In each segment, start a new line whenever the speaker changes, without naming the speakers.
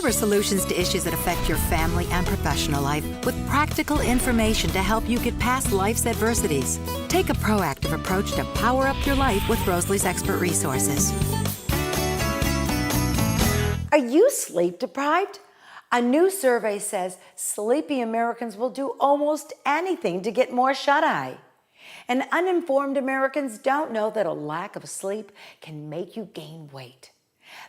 Discover solutions to issues that affect your family and professional life with practical information to help you get past life's adversities. Take a proactive approach to power up your life with Rosalie's expert resources.
Are you sleep deprived? A new survey says sleepy Americans will do almost anything to get more shut-eye. And uninformed Americans don't know that a lack of sleep can make you gain weight.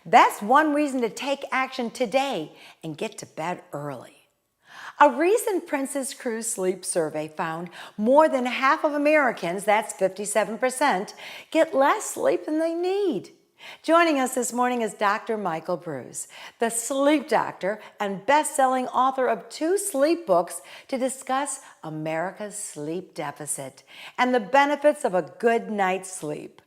That's one reason to take action today and get to bed early. A recent Princess Cruise Sleep survey found more than half of Americans, that's 57%, get less sleep than they need. Joining us this morning is Dr. Michael Breus, the sleep doctor and best-selling author of 2 sleep books to discuss America's sleep deficit and the benefits of a good night's sleep.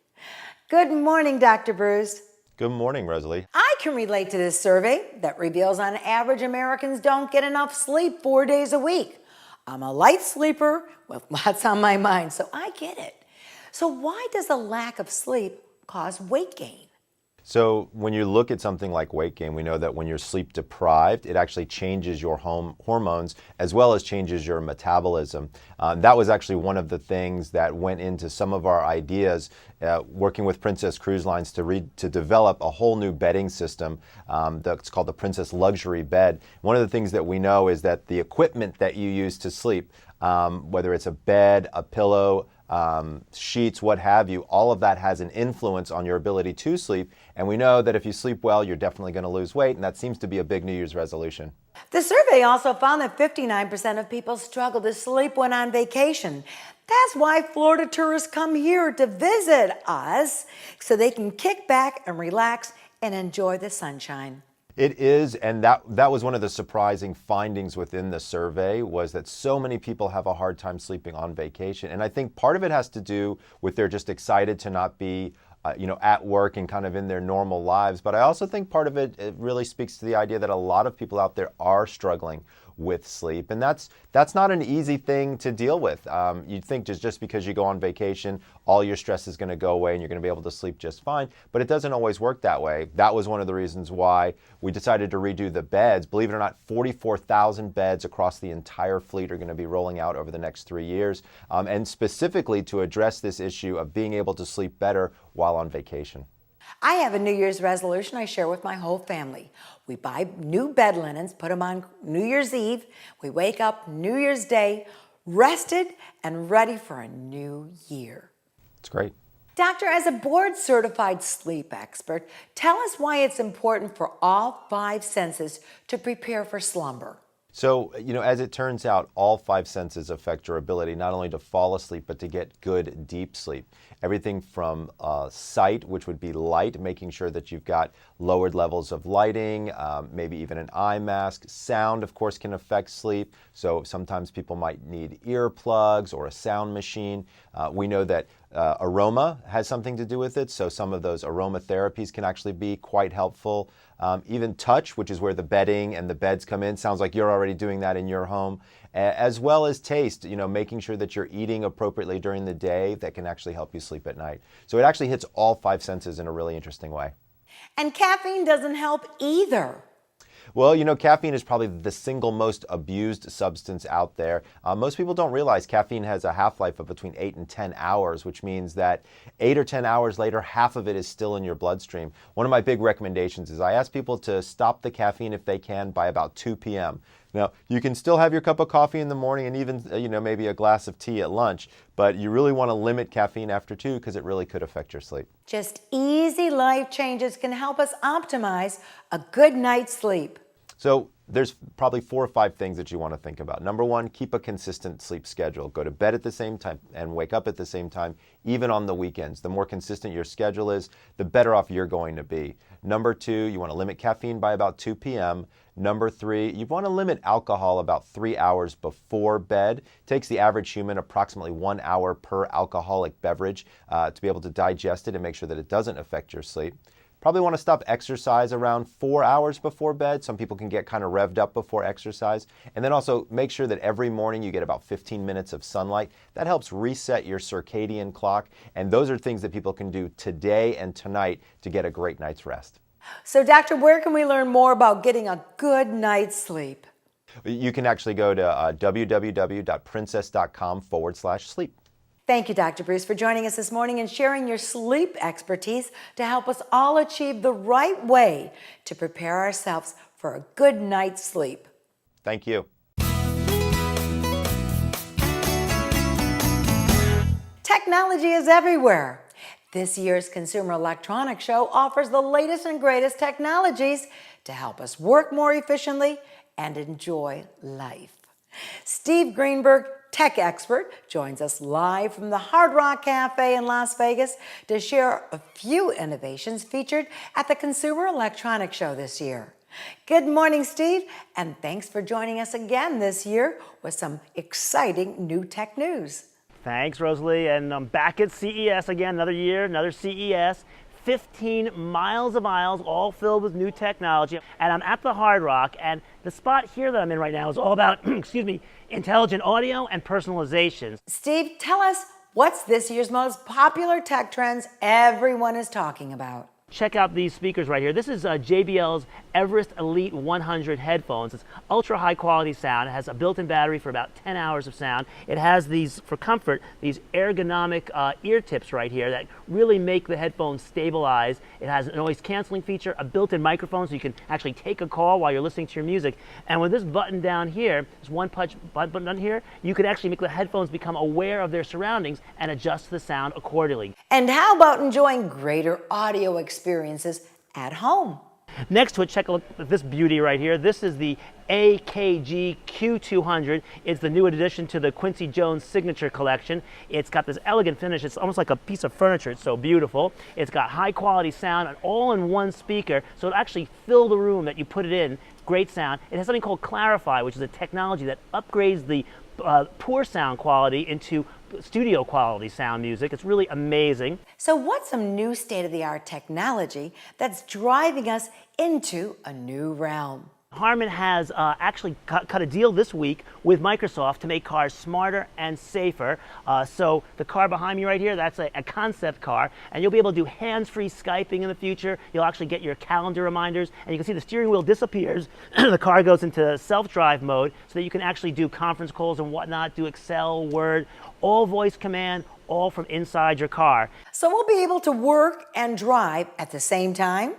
Good morning, Dr. Breus.
Good morning, Rosalie.
I can relate to this survey that reveals on average Americans don't get enough sleep 4 days a week. I'm a light sleeper with lots on my mind, so I get it. So why does a lack of sleep cause weight gain?
So when you look at something like weight gain, we know that when you're sleep deprived, it actually changes your hormones as well as changes your metabolism. That was actually one of the things that went into some of our ideas working with Princess Cruise Lines to develop a whole new bedding system that's called the Princess Luxury Bed. One of the things that we know is that the equipment that you use to sleep, whether it's a bed, a pillow, sheets, what have you, all of that has an influence on your ability to sleep. And we know that if you sleep well, you're definitely going to lose weight. And that seems to be a big New Year's resolution.
The survey also found that 59% of people struggle to sleep when on vacation. That's why Florida tourists come here to visit us, so they can kick back and relax and enjoy the sunshine.
It is, and that was one of the surprising findings within the survey, was that so many people have a hard time sleeping on vacation. And I think part of it has to do with they're just excited to not be at work and kind of in their normal lives. But I also think part of it really speaks to the idea that a lot of people out there are struggling with sleep. And that's not an easy thing to deal with. You'd think just because you go on vacation, all your stress is going to go away and you're going to be able to sleep just fine. But it doesn't always work that way. That was one of the reasons why we decided to redo the beds. Believe it or not, 44,000 beds across the entire fleet are going to be rolling out over the next 3 years. And specifically to address this issue of being able to sleep better while on vacation.
I have a New Year's resolution I share with my whole family. We buy new bed linens, put them on New Year's Eve. We wake up New Year's Day, rested and ready for a new year.
It's great.
Doctor, as a board-certified sleep expert, tell us why it's important for all 5 senses to prepare for slumber.
So, as it turns out, all 5 senses affect your ability not only to fall asleep, but to get good, deep sleep. Everything from sight, which would be light, making sure that you've got lowered levels of lighting, maybe even an eye mask. Sound, of course, can affect sleep. So sometimes people might need earplugs or a sound machine. We know that aroma has something to do with it. So some of those aromatherapies can actually be quite helpful. Even touch, which is where the bedding and the beds come in. Sounds like you're already doing that in your home. As well as taste, making sure that you're eating appropriately during the day, that can actually help you sleep at night. So it actually hits all 5 senses in a really interesting way.
And caffeine doesn't help either.
Well, caffeine is probably the single most abused substance out there. Most people don't realize caffeine has a half-life of between 8 and 10 hours, which means that 8 or 10 hours later, half of it is still in your bloodstream. One of my big recommendations is I ask people to stop the caffeine if they can by about 2 p.m. Now, you can still have your cup of coffee in the morning and even, maybe a glass of tea at lunch, but you really want to limit caffeine after 2 because it really could affect your sleep.
Just easy life changes can help us optimize a good night's sleep.
So there's probably 4 or 5 things that you want to think about. Number 1, keep a consistent sleep schedule. Go to bed at the same time and wake up at the same time, even on the weekends. The more consistent your schedule is, the better off you're going to be. Number 2, you want to limit caffeine by about 2 p.m. Number 3, you want to limit alcohol about 3 hours before bed. It takes the average human approximately 1 hour per alcoholic beverage to be able to digest it and make sure that it doesn't affect your sleep. Probably want to stop exercise around 4 hours before bed. Some people can get kind of revved up before exercise. And then also make sure that every morning you get about 15 minutes of sunlight. That helps reset your circadian clock. And those are things that people can do today and tonight to get a great night's rest.
So, doctor, where can we learn more about getting a good night's sleep?
You can actually go to www.princess.com/sleep.
Thank you, Dr. Bruce, for joining us this morning and sharing your sleep expertise to help us all achieve the right way to prepare ourselves for a good night's sleep.
Thank you.
Technology is everywhere. This year's Consumer Electronics Show offers the latest and greatest technologies to help us work more efficiently and enjoy life. Steve Greenberg, tech expert, joins us live from the Hard Rock Cafe in Las Vegas to share a few innovations featured at the Consumer Electronics Show this year. Good morning, Steve, and thanks for joining us again this year with some exciting new tech news.
Thanks, Rosalie, and I'm back at CES again, another year, another CES. 15 miles of aisles, all filled with new technology. And I'm at the Hard Rock, and the spot here that I'm in right now is all about, excuse me, intelligent audio and personalization.
Steve, tell us what's this year's most popular tech trends everyone is talking about.
Check out these speakers right here. This is JBL's Everest Elite 100 headphones. It's ultra high quality sound. It has a built-in battery for about 10 hours of sound. It has these, for comfort, these ergonomic ear tips right here that really make the headphones stabilize. It has a noise canceling feature, a built-in microphone so you can actually take a call while you're listening to your music. And with this button down here, this one punch button down here, you can actually make the headphones become aware of their surroundings and adjust the sound accordingly.
And how about enjoying greater audio experiences at home?
Next to it, check a look at this beauty right here. This is the AKG Q200. It's the new addition to the Quincy Jones signature collection. It's got this elegant finish. It's almost like a piece of furniture. It's so beautiful. It's got high quality sound and all in one speaker, so it'll actually fill the room that you put it in. Great sound. It has something called Clarify, which is a technology that upgrades the poor sound quality into studio quality sound music. It's really amazing.
So what's some new state-of-the-art technology that's driving us into a new realm?
Harman has actually cut a deal this week with Microsoft to make cars smarter and safer. So the car behind me right here, that's a concept car, and you'll be able to do hands-free Skyping in the future. You'll actually get your calendar reminders, and you can see the steering wheel disappears. The car goes into self-drive mode so that you can actually do conference calls and whatnot, do Excel, Word, all voice command, all from inside your car.
So we'll be able to work and drive at the same time?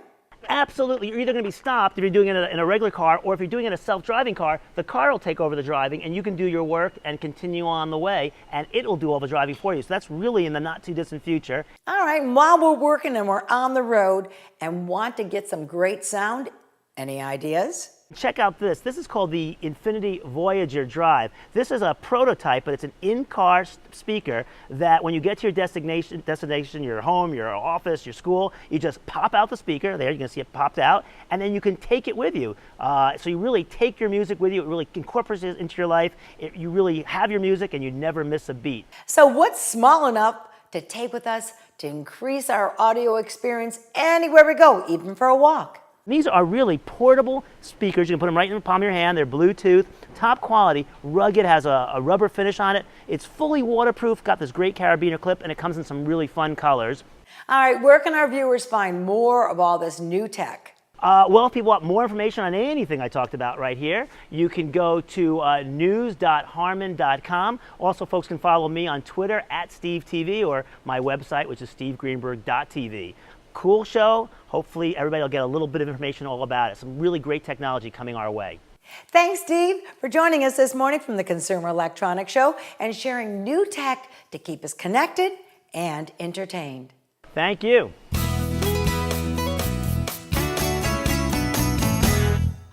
Absolutely. You're either going to be stopped if you're doing it in a regular car, or if you're doing it in a self-driving car, the car will take over the driving and you can do your work and continue on the way, and it'll do all the driving for you. So that's really in the not too distant future.
All right, and while we're working and we're on the road and want to get some great sound, any ideas?
Check out this. This is called the Infinity Voyager Drive. This is a prototype, but it's an in-car speaker that when you get to your destination, your home, your office, your school, you just pop out the speaker. There, you can see it popped out, and then you can take it with you. So you really take your music with you. It really incorporates it into your life. You really have your music, and you never miss a beat.
So what's small enough to take with us to increase our audio experience anywhere we go, even for a walk?
These are really portable speakers. You can put them right in the palm of your hand. They're Bluetooth, top quality, rugged, has a rubber finish on it. It's fully waterproof, got this great carabiner clip, and it comes in some really fun colors.
All right, where can our viewers find more of all this new tech?
Well, if people want more information on anything I talked about right here, you can go to news.harman.com. Also, folks can follow me on Twitter @SteveTV or my website, which is stevegreenberg.tv. Cool show. Hopefully everybody will get a little bit of information all about it. Some really great technology coming our way.
Thanks, Steve, for joining us this morning from the Consumer Electronics Show and sharing new tech to keep us connected and entertained.
Thank you.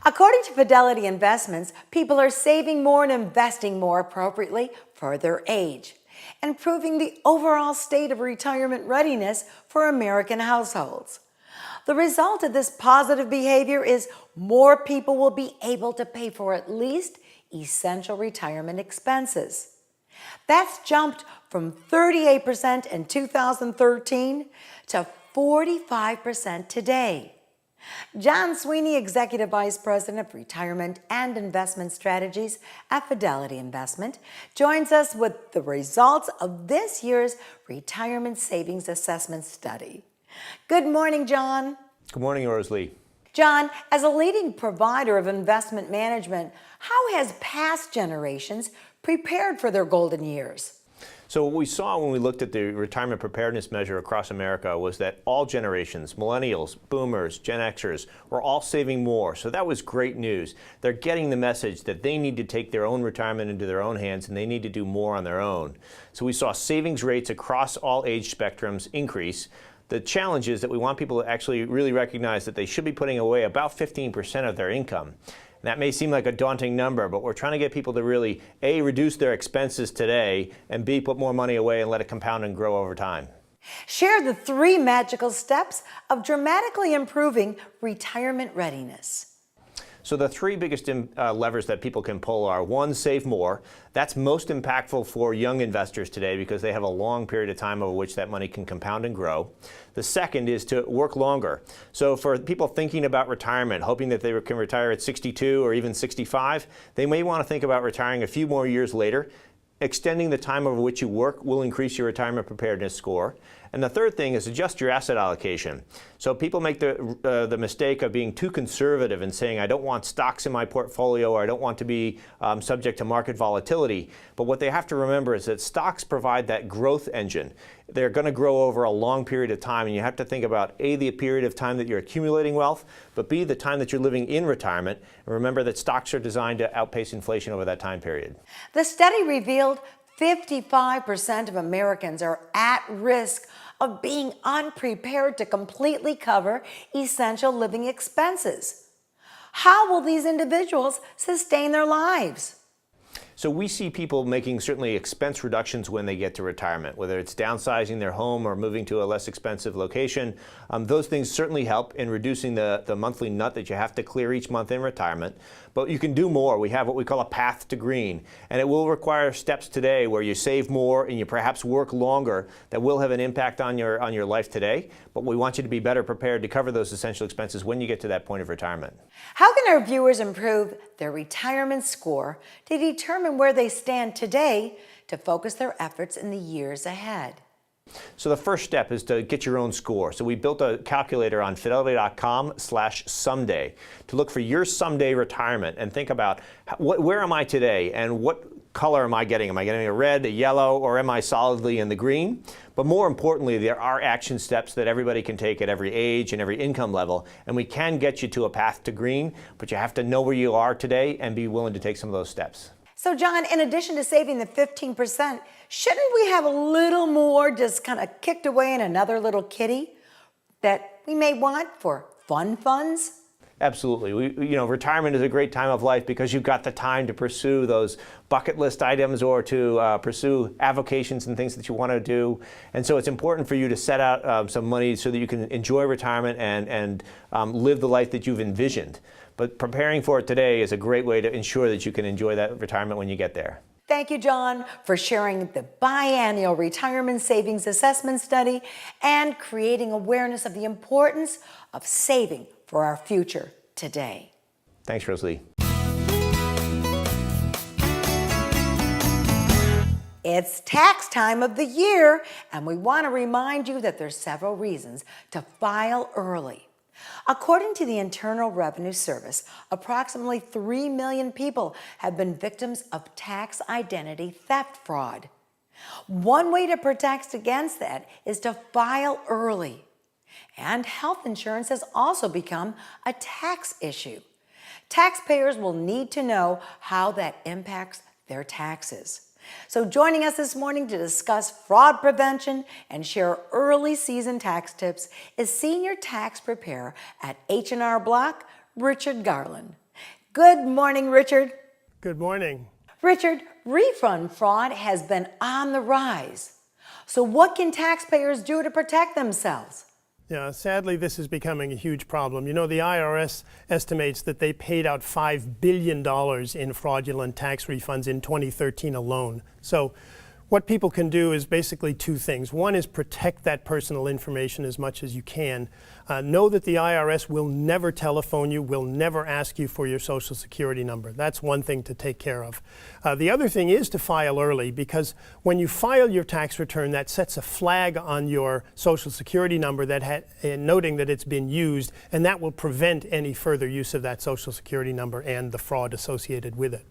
According to Fidelity Investments, people are saving more and investing more appropriately for their age, improving the overall state of retirement readiness for American households. The result of this positive behavior is more people will be able to pay for at least essential retirement expenses. That's jumped from 38% in 2013 to 45% today. John Sweeney, Executive Vice President of Retirement and Investment Strategies at Fidelity Investment, joins us with the results of this year's Retirement Savings Assessment Study. Good morning, John.
Good morning, Rosalie.
John, as a leading provider of investment management, how has past generations prepared for their golden years?
So what we saw when we looked at the retirement preparedness measure across America was that all generations, millennials, boomers, Gen Xers, were all saving more. So that was great news. They're getting the message that they need to take their own retirement into their own hands and they need to do more on their own. So we saw savings rates across all age spectrums increase. The challenge is that we want people to actually really recognize that they should be putting away about 15% of their income. That may seem like a daunting number, but we're trying to get people to really, A, reduce their expenses today, and B, put more money away and let it compound and grow over time.
Share the 3 magical steps of dramatically improving retirement readiness.
So the 3 biggest levers that people can pull are: 1, save more. That's most impactful for young investors today because they have a long period of time over which that money can compound and grow. The second is to work longer. So for people thinking about retirement, hoping that they can retire at 62 or even 65, they may want to think about retiring a few more years later. Extending the time over which you work will increase your retirement preparedness score. And the third thing is adjust your asset allocation. So people make the mistake of being too conservative and saying, I don't want stocks in my portfolio, or I don't want to be subject to market volatility. But what they have to remember is that stocks provide that growth engine. They're going to grow over a long period of time, and you have to think about A, the period of time that you're accumulating wealth, but B, the time that you're living in retirement. And remember that stocks are designed to outpace inflation over that time period.
The study revealed 55% of Americans are at risk of being unprepared to completely cover essential living expenses. How will these individuals sustain their lives?
So we see people making certainly expense reductions when they get to retirement, whether it's downsizing their home or moving to a less expensive location. Those things certainly help in reducing the monthly nut that you have to clear each month in retirement. But you can do more. We have what we call a path to green, and it will require steps today where you save more and you perhaps work longer that will have an impact on your life today. But we want you to be better prepared to cover those essential expenses when you get to that point of retirement.
How can our viewers improve their retirement score to determine where they stand today to focus their efforts in the years ahead?
So the first step is to get your own score. So we built a calculator on fidelity.com/someday to look for your someday retirement and think about where am I today and what color am I getting? Am I getting a red, a yellow, or am I solidly in the green? But more importantly, there are action steps that everybody can take at every age and every income level, and we can get you to a path to green, but you have to know where you are today and be willing to take some of those steps.
So John, in addition to saving the 15%, shouldn't we have a little more just kind of kicked away in another little kitty that we may want for fun funds?
Absolutely. Retirement is a great time of life because you've got the time to pursue those bucket list items or to pursue avocations and things that you want to do. And so it's important for you to set out some money so that you can enjoy retirement and live the life that you've envisioned. But preparing for it today is a great way to ensure that you can enjoy that retirement when you get there.
Thank you, John, for sharing the biannual retirement savings assessment study and creating awareness of the importance of saving for our future today.
Thanks, Rosalie.
It's tax time of the year, and we want to remind you that there's several reasons to file early. According to the Internal Revenue Service, approximately 3 million people have been victims of tax identity theft fraud. One way to protect against that is to file early. And health insurance has also become a tax issue. Taxpayers will need to know how that impacts their taxes. So joining us this morning to discuss fraud prevention and share early season tax tips is Senior Tax Preparer at H&R Block, Richard Garland. Good morning, Richard.
Good morning.
Richard, refund fraud has been on the rise. So what can taxpayers do to protect themselves?
Yeah, sadly, this is becoming a huge problem. You know, the IRS estimates that they paid out $5 billion in fraudulent tax refunds in 2013 alone. So What people can do is basically two things. One is protect that personal information as much as you can. Know that the IRS will never telephone you, will never ask you for your Social Security number. That's one thing to take care of. The other thing is to file early, because when you file your tax return, that sets a flag on your Social Security number that noting that it's been used, and that will prevent any further use of that Social Security number and the fraud associated with it.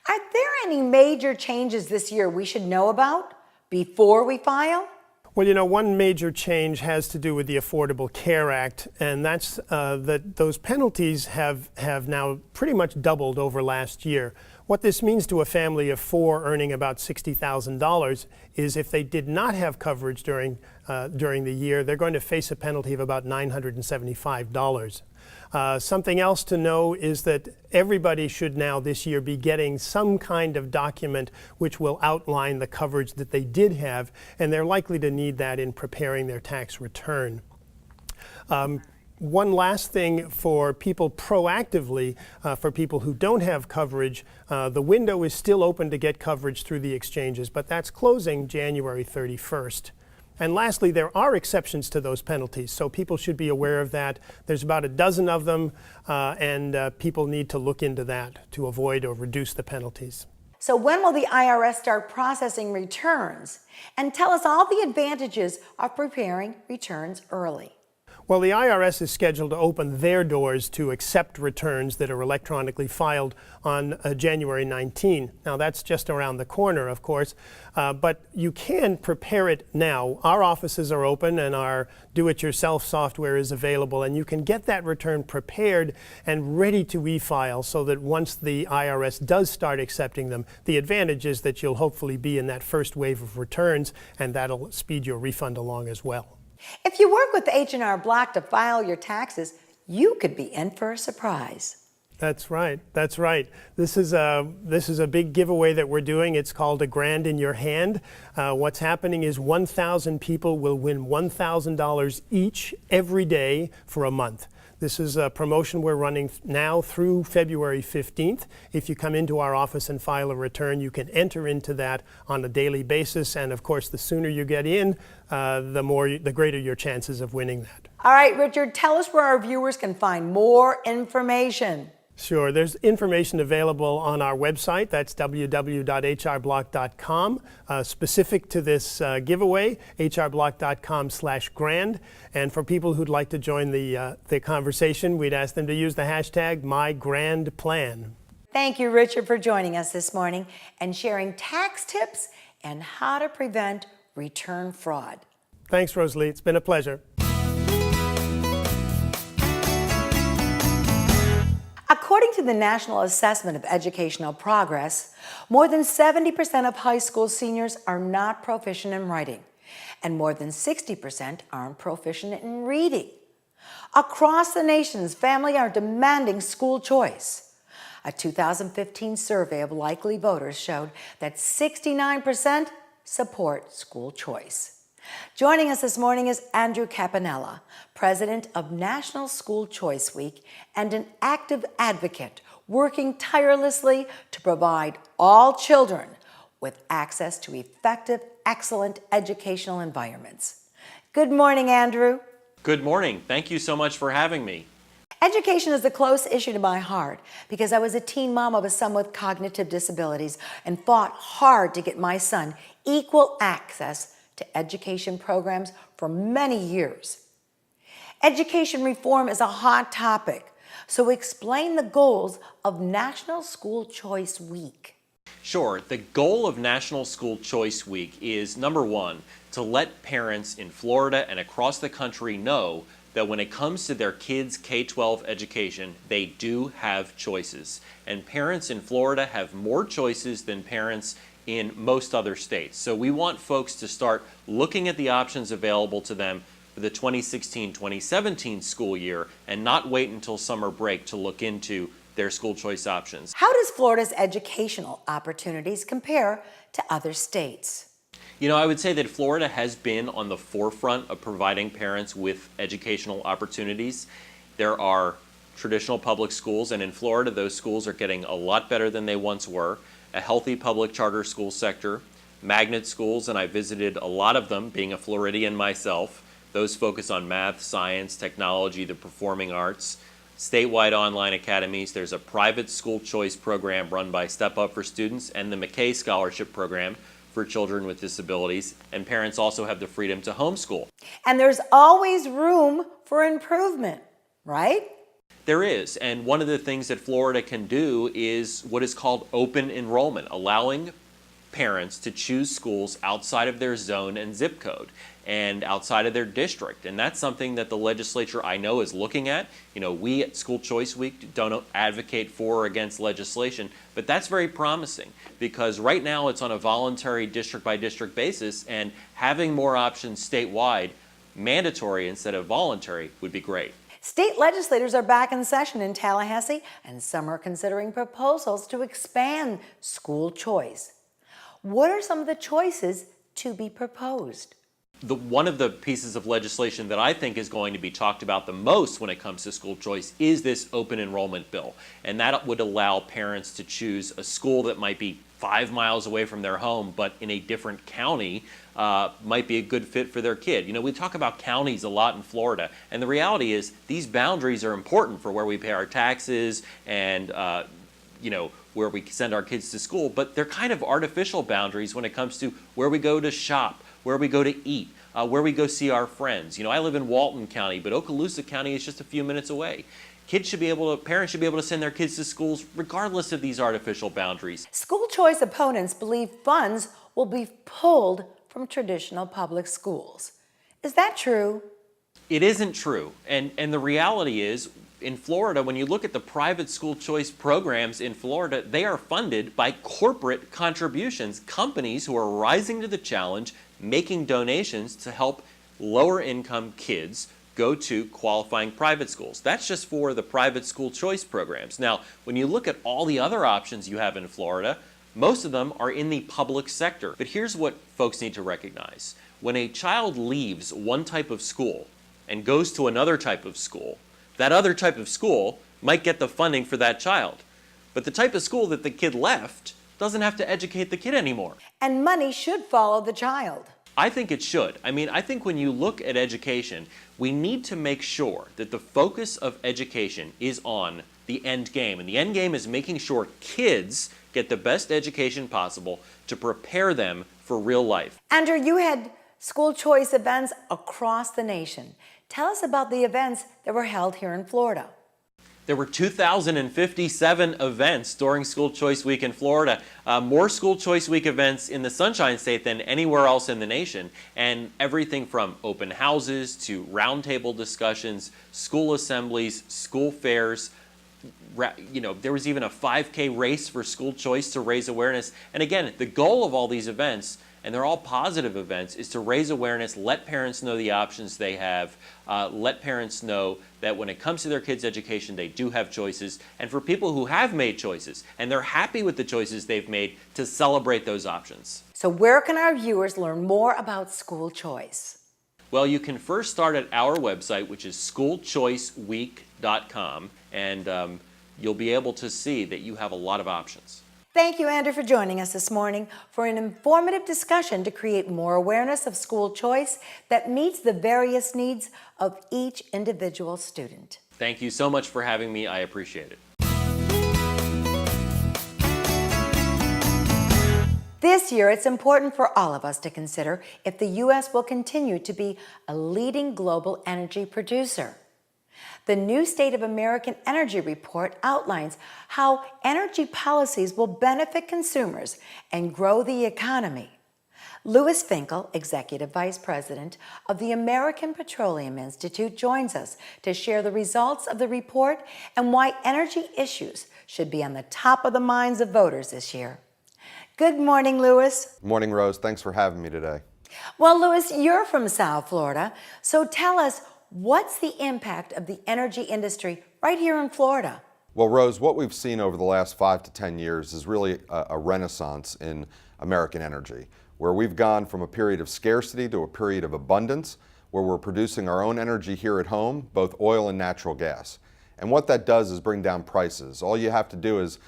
Are there any major changes this year we should know about before we file?
Well, you know, one major change has to do with the Affordable Care Act, and that's that those penalties have now pretty much doubled over last year. What this means to a family of four earning about $60,000 is if they did not have coverage during the year, they're going to face a penalty of about $975. Something else to know is that everybody should now this year be getting some kind of document which will outline the coverage that they did have, and they're likely to need that in preparing their tax return. One last thing for people proactively, for people who don't have coverage, the window is still open to get coverage through the exchanges, but that's closing January 31st. And lastly, there are exceptions to those penalties, so people should be aware of that. There's about a dozen of them, and people need to look into that to avoid or reduce the penalties.
So when will the IRS start processing returns? And tell us all the advantages of preparing returns early.
Well, the IRS is scheduled to open their doors to accept returns that are electronically filed on January 19. Now, that's just around the corner, of course, but you can prepare it now. Our offices are open and our do-it-yourself software is available, and you can get that return prepared and ready to e-file so that once the IRS does start accepting them, the advantage is that you'll hopefully be in that first wave of returns, and that'll speed your refund along as well.
If you work with H&R Block to file your taxes, you could be in for a surprise.
That's right. That's right. This is a big giveaway that we're doing. It's called A Grand in Your Hand. What's happening is 1,000 people will win $1,000 each every day for a month. This is a promotion we're running now through February 15th. If you come into our office and file a return, you can enter into that on a daily basis. And of course, the sooner you get in, the greater your chances of winning that.
All right, Richard, tell us where our viewers can find more information.
Sure. There's information available on our website. That's www.hrblock.com. Specific to this giveaway, hrblock.com/grand. And for people who'd like to join the conversation, we'd ask them to use the hashtag #MyGrandPlan.
Thank you, Richard, for joining us this morning and sharing tax tips and how to prevent return fraud.
Thanks, Rosalie. It's been a pleasure.
According to the National Assessment of Educational Progress, more than 70% of high school seniors are not proficient in writing, and more than 60% aren't proficient in reading. Across the nation's families are demanding school choice. A 2015 survey of likely voters showed that 69% support school choice. Joining us this morning is Andrew Capanella, president of National School Choice Week and an active advocate working tirelessly to provide all children with access to effective, excellent educational environments. Good morning, Andrew.
Good morning. Thank you so much for having me.
Education is a close issue to my heart because I was a teen mom of a son with cognitive disabilities and fought hard to get my son equal access to education programs for many years. Education reform is a hot topic, so explain the goals of National School Choice Week.
Sure. The goal of National School Choice Week is, number one, to let parents in Florida and across the country know that when it comes to their kids' K-12 education, they do have choices. And parents in Florida have more choices than parents in most other states. So we want folks to start looking at the options available to them for the 2016-2017 school year and not wait until summer break to look into their school choice options.
How does Florida's educational opportunities compare to other states?
You know, I would say that Florida has been on the forefront of providing parents with educational opportunities. There are traditional public schools, and in Florida, those schools are getting a lot better than they once were. A healthy public charter school sector, magnet schools, and I visited a lot of them, being a Floridian myself. Those focus on math, science, technology, the performing arts. Statewide online academies. There's a private school choice program run by Step Up for Students and the McKay Scholarship Program for children with disabilities. And parents also have the freedom to homeschool.
And there's always room for improvement, right?
There is, and one of the things that Florida can do is what is called open enrollment, allowing parents to choose schools outside of their zone and zip code and outside of their district. And that's something that the legislature, I know, is looking at. You know, we at School Choice Week don't advocate for or against legislation, but that's very promising because right now it's on a voluntary district by district basis, and having more options statewide, mandatory instead of voluntary, would be great.
State legislators are back in session in Tallahassee, and some are considering proposals to expand school choice. What are some of the choices to be proposed?
One of the pieces of legislation that I think is going to be talked about the most when it comes to school choice is this open enrollment bill. And that would allow parents to choose a school that might be 5 miles away from their home, but in a different county, might be a good fit for their kid. You know, we talk about counties a lot in Florida, and the reality is these boundaries are important for where we pay our taxes and, you know, where we send our kids to school, but they're kind of artificial boundaries when it comes to where we go to shop, where we go to eat, where we go see our friends. You know, I live in Walton County, but Okaloosa County is just a few minutes away. Parents should be able to send their kids to schools regardless of these artificial boundaries.
School choice opponents believe funds will be pulled from traditional public schools. Is that true?
It isn't true. And the reality is, in Florida, when you look at the private school choice programs in Florida, they are funded by corporate contributions, companies who are rising to the challenge, making donations to help lower income kids go to qualifying private schools. That's just for the private school choice programs. Now, when you look at all the other options you have in Florida, most of them are in the public sector. But here's what folks need to recognize. When a child leaves one type of school and goes to another type of school, that other type of school might get the funding for that child. But the type of school that the kid left doesn't have to educate the kid anymore.
And money should follow the child.
I think it should. I mean, I think when you look at education, we need to make sure that the focus of education is on the end game. And the end game is making sure kids get the best education possible to prepare them for real life.
Andrew, you had school choice events across the nation. Tell us about the events that were held here in Florida.
There were 2,057 events during School Choice Week in Florida. More School Choice Week events in the Sunshine State than anywhere else in the nation. And everything from open houses to roundtable discussions, school assemblies, school fairs. You know, there was even a 5K race for school choice to raise awareness. And again, the goal of all these events, and they're all positive events, is to raise awareness, let parents know the options they have, let parents know that when it comes to their kids' education, they do have choices, and for people who have made choices and they're happy with the choices they've made, to celebrate those options.
So where can our viewers learn more about school choice?
Well, you can first start at our website, which is schoolchoiceweek.com, and you'll be able to see that you have a lot of options.
Thank you, Andrew, for joining us this morning for an informative discussion to create more awareness of school choice that meets the various needs of each individual student.
Thank you so much for having me. I appreciate it.
This year, it's important for all of us to consider if the U.S. will continue to be a leading global energy producer. The new State of American Energy Report outlines how energy policies will benefit consumers and grow the economy. Louis Finkel, Executive Vice President of the American Petroleum Institute, joins us to share the results of the report and why energy issues should be on the top of the minds of voters this year. Good morning, Louis.
Morning, Rose. Thanks for having me today.
Well, Louis, you're from South Florida, so tell us, what's the impact of the energy industry right here in Florida?
Well, Rose, what we've seen over the last 5 to 10 years is really a renaissance in American energy, where we've gone from a period of scarcity to a period of abundance, where we're producing our own energy here at home, both oil and natural gas. And what that does is bring down prices. All you have to do is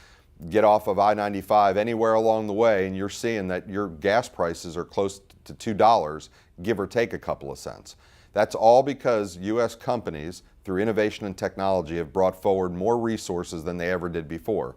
get off of I-95 anywhere along the way, and you're seeing that your gas prices are close to $2, give or take a couple of cents. That's all because U.S. companies, through innovation and technology, have brought forward more resources than they ever did before.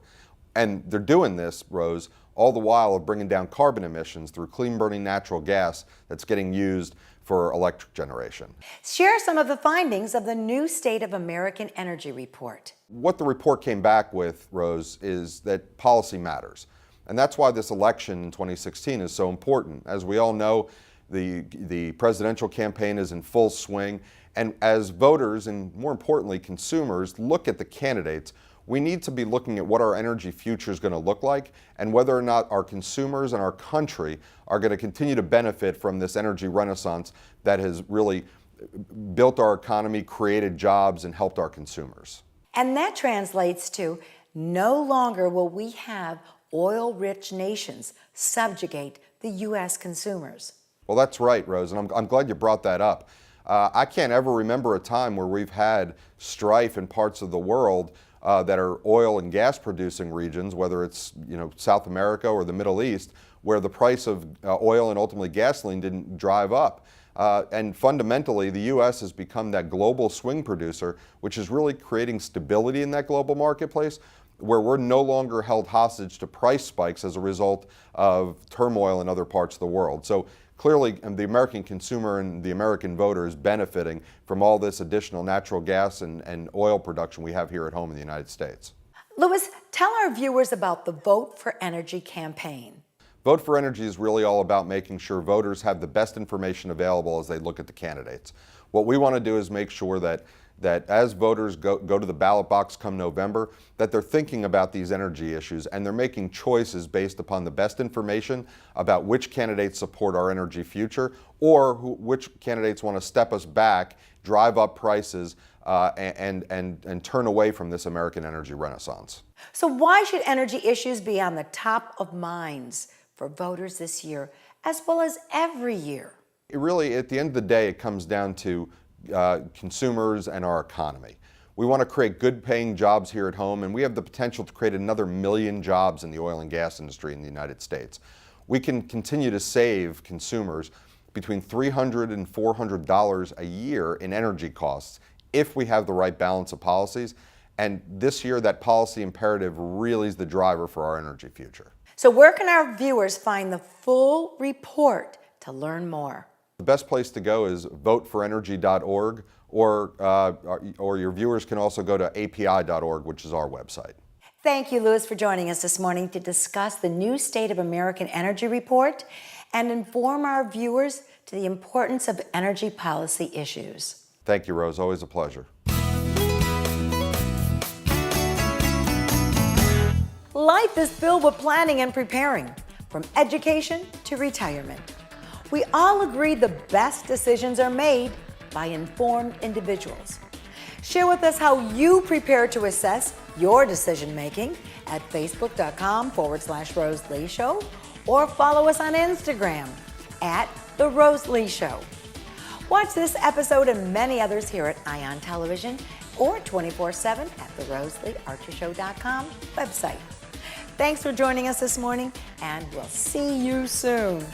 And they're doing this, Rose, all the while of bringing down carbon emissions through clean-burning natural gas that's getting used for electric generation.
Share some of the findings of the new State of American Energy Report.
What the report came back with, Rose, is that policy matters. And that's why this election in 2016 is so important. As we all know, the presidential campaign is in full swing. And as voters, and more importantly, consumers, look at the candidates, we need to be looking at what our energy future is going to look like and whether or not our consumers and our country are going to continue to benefit from this energy renaissance that has really built our economy, created jobs, and helped our consumers.
And that translates to no longer will we have oil-rich nations subjugate the U.S. consumers.
Well, that's right, Rose, and I'm glad you brought that up. I can't ever remember a time where we've had strife in parts of the world that are oil and gas producing regions, whether it's South America or the Middle East, where the price of oil and ultimately gasoline didn't drive up. And fundamentally, the U.S. has become that global swing producer, which is really creating stability in that global marketplace, where we're no longer held hostage to price spikes as a result of turmoil in other parts of the world. So clearly, the American consumer and the American voter is benefiting from all this additional natural gas and oil production we have here at home in the United States.
Louis, tell our viewers about the Vote for Energy campaign.
Vote for Energy is really all about making sure voters have the best information available as they look at the candidates. What we want to do is make sure that as voters go to the ballot box come November, that they're thinking about these energy issues and they're making choices based upon the best information about which candidates support our energy future or which candidates want to step us back, drive up prices, and turn away from this American energy renaissance.
So why should energy issues be on the top of minds for voters this year, as well as every year?
Really, at the end of the day, it comes down to consumers and our economy. We want to create good paying jobs here at home, and we have the potential to create another 1 million jobs in the oil and gas industry in the United States. We can continue to save consumers between $300 and $400 a year in energy costs if we have the right balance of policies. And this year, that policy imperative really is the driver for our energy future.
So where can our viewers find the full report to learn more?
The best place to go is voteforenergy.org, or your viewers can also go to api.org, which is our website.
Thank you, Louis, for joining us this morning to discuss the new State of American Energy Report and inform our viewers to the importance of energy policy issues.
Thank you, Rose. Always a pleasure.
Life is filled with planning and preparing, from education to retirement. We all agree the best decisions are made by informed individuals. Share with us how you prepare to assess your decision making at facebook.com/Rose Lee Show or follow us on Instagram at The Rose Lee Show. Watch this episode and many others here at ION Television or 24/7 at the RoseleeArcherShow.com website. Thanks for joining us this morning, and we'll see you soon.